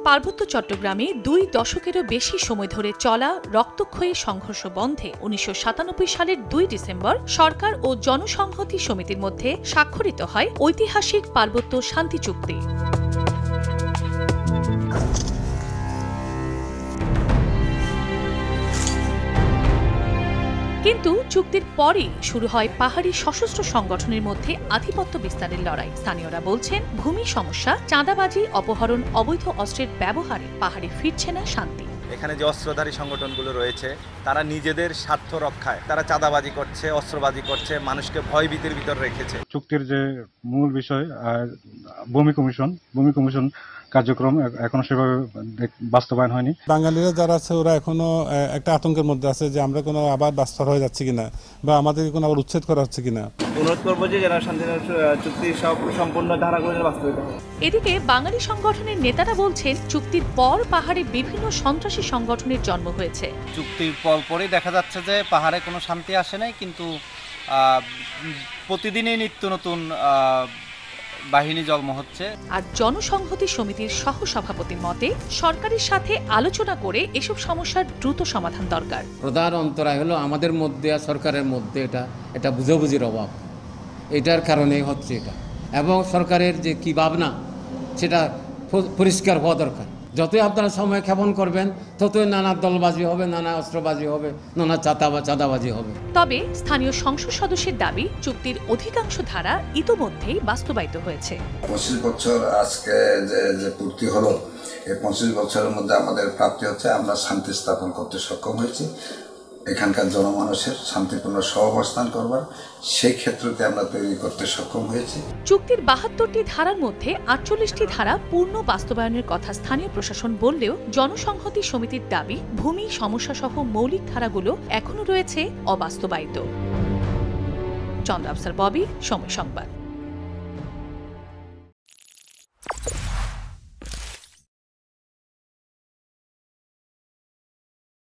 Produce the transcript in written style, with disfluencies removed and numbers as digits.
পার্বত্য চট্টগ্রামে 2 দশকেরও বেশি সময় ধরে চলা রক্তক্ষয়ী সংঘর্ষ বন্ধে 1997 সালের 2 ডিসেম্বর সরকার ও জনসংহতি সমিতির মধ্যে স্বাক্ষরিত হয় ঐতিহাসিক পার্বত্য শান্তি চুক্তি। কিন্তু চুক্তির পরই শুরু হয় পাহাড়ি সশস্ত্র সংগঠনের মধ্যে আধিপত্য বিস্তারের লড়াই। স্থানীয়রা বলছেন, ভূমি সমস্যা, চাঁদাবাজি, অপহরণ, অবৈধ অস্ত্রের ব্যবহারে পাহাড়ে ফিরছে না শান্তি। এখানে যে অস্ত্রধারী সংগঠনগুলো রয়েছে তারা নিজেদের স্বার্থ রক্ষায় তারা চাঁদাবাজি করছে, অস্ত্রবাজি করছে, মানুষকে ভয়ভীতির ভিতর রেখেছে। চুক্তির যে মূল বিষয় ভূমি কমিশন কার্যক্রম এখনো সেভাবে বাস্তবায়ন হয়নি। বাঙালিরা যারা আছে ওরা এখনো একটা আতঙ্কের মধ্যে আছে যে আমরা কোনো আবার বাস্তব হয়ে যাচ্ছি কিনা বা আমাদেরকে কোনো আবার উচ্ছেদ করা হচ্ছে কিনা। অনুরোধ করবো যে যারা চুক্তির সব সম্পূর্ণ ধারাগুলো বাস্তবায়িত হয়। এদিকে বাঙালি সংগঠনের নেতারা বলছেন, চুক্তির পর পাহাড়ে বিভিন্ন সন্ত্রাসী সংগঠনের জন্ম হয়েছে। চুক্তির পরই দেখা যাচ্ছে যে পাহাড়ে কোনো শান্তি আসে নাই, কিন্তু প্রতিদিনই নিত্য নতুন বাহিনী জন্ম হচ্ছে। আর জনসংহতি সমিতির সহসভাপতির মতে, সরকারের সাথে আলোচনা করে এসব সমস্যার দ্রুত সমাধান দরকার। প্রধান অন্তরায় হলো আমাদের মধ্যে আর সরকারের মধ্যে এটা বুঝাবুঝির অভাব। এটার কারণেই হচ্ছে এটা, এবং সরকারের যে কি ভাবনা সেটা পরিষ্কার হওয়া দরকার। যতই আপনারা সময় ক্ষেপণ করবেন ততই নানা দলবাজি হবে, নানা অস্ত্রবাজি হবে, নানা চাঁদাবাজি হবে। তবে স্থানীয় সংসদ সদস্যের দাবি, চুক্তির অধিকাংশ ধারা ইতোমধ্যেই বাস্তবায়িত হয়েছে। 25 বছর আজকে যে পূর্তি হলো, এই 25 বছরের মধ্যে আমাদের প্রাপ্তি হচ্ছে আমরা শান্তি স্থাপন করতে সক্ষম হয়েছি। এখানকার জনমানুষের শান্তিপূর্ণ সহাবস্থান করবার সেই ক্ষেত্রতে আমরা তৈরি করতে সক্ষম হয়েছি। চুক্তির 72টি ধারার মধ্যে 48টি ধারা পূর্ণ বাস্তবায়নের কথা স্থানীয় প্রশাসন বললেও জনসংহতি সমিতির দাবি, ভূমি সমস্যা সহ মৌলিক ধারাগুলো এখনো রয়েছে অবাস্তবায়িত। চন্দ্র আফসার ববি, সময় সংবাদ।